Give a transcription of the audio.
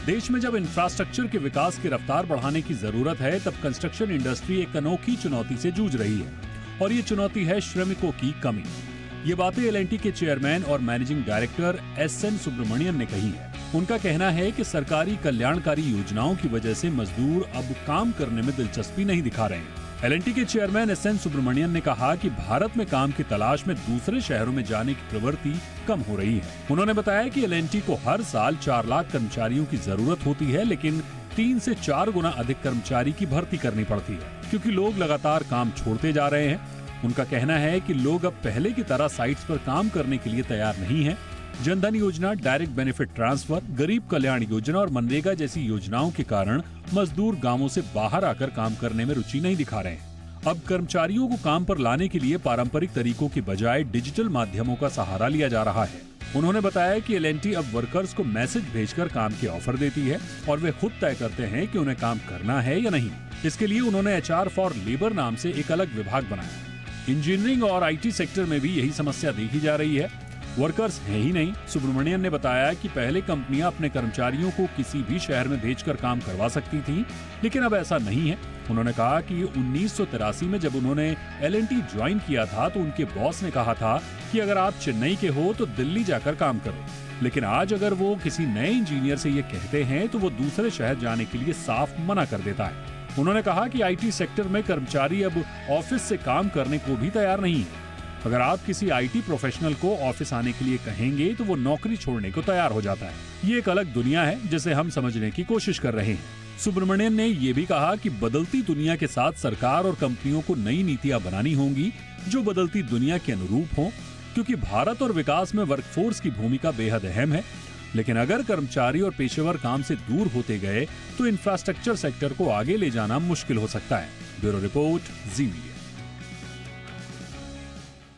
देश में जब इंफ्रास्ट्रक्चर के विकास की रफ्तार बढ़ाने की जरूरत है, तब कंस्ट्रक्शन इंडस्ट्री एक अनोखी चुनौती से जूझ रही है और ये चुनौती है श्रमिकों की कमी। ये बातें एल&टी के चेयरमैन और मैनेजिंग डायरेक्टर एस.एन. सुब्रमण्यन ने कही है। उनका कहना है कि सरकारी कल्याणकारी योजनाओं की वजह से मजदूर अब काम करने में दिलचस्पी नहीं दिखा रहे हैं। एल&टी के चेयरमैन एस.एन. सुब्रमण्यन ने कहा कि भारत में काम की तलाश में दूसरे शहरों में जाने की प्रवृत्ति कम हो रही है। उन्होंने बताया कि एल&टी को हर साल 4 लाख कर्मचारियों की जरूरत होती है, लेकिन 3 से 4 गुना अधिक कर्मचारी की भर्ती करनी पड़ती है, क्योंकि लोग लगातार काम छोड़ते जा रहे हैं। उनका कहना है कि लोग अब पहले की तरह साइट्स पर काम करने के लिए तैयार नहीं हैं। जनधन योजना, डायरेक्ट बेनिफिट ट्रांसफर, गरीब कल्याण योजना और मनरेगा जैसी योजनाओं के कारण मजदूर गांवों से बाहर आकर काम करने में रुचि नहीं दिखा रहे हैं। अब कर्मचारियों को काम पर लाने के लिए पारंपरिक तरीकों की बजाय डिजिटल माध्यमों का सहारा लिया जा रहा है। उन्होंने बताया कि एल&टी अब वर्कर्स को मैसेज भेजकर काम के ऑफर देती है और वे खुद तय करते हैं कि उन्हें काम करना है या नहीं। इसके लिए उन्होंने HR फॉर लेबर नाम से एक अलग विभाग बनाया। इंजीनियरिंग और IT सेक्टर में भी यही समस्या देखी जा रही है। वर्कर्स है ही नहीं। सुब्रमण्यन ने बताया कि पहले कंपनियां अपने कर्मचारियों को किसी भी शहर में भेजकर काम करवा सकती थी, लेकिन अब ऐसा नहीं है। उन्होंने कहा कि 1983 में जब उन्होंने एल&टी ज्वाइन किया था तो उनके बॉस ने कहा था कि अगर आप चेन्नई के हो तो दिल्ली जाकर काम करो, लेकिन आज अगर वो किसी नए इंजीनियर से ये कहते हैं तो वो दूसरे शहर जाने के लिए साफ मना कर देता है। उन्होंने कहा कि IT सेक्टर में कर्मचारी अब ऑफिस से काम करने को भी तैयार नहीं है। अगर आप किसी IT प्रोफेशनल को ऑफिस आने के लिए कहेंगे तो वो नौकरी छोड़ने को तैयार हो जाता है। ये एक अलग दुनिया है जिसे हम समझने की कोशिश कर रहे हैं। सुब्रमण्यन ने ये भी कहा कि बदलती दुनिया के साथ सरकार और कंपनियों को नई नीतियां बनानी होंगी जो बदलती दुनिया के अनुरूप हों, क्योंकि भारत और विकास में वर्कफोर्स की भूमिका बेहद अहम है। लेकिन अगर कर्मचारी और पेशेवर काम से दूर होते गए तो इंफ्रास्ट्रक्चर सेक्टर को आगे ले जाना मुश्किल हो सकता है। ब्यूरो रिपोर्ट, जी मीडिया।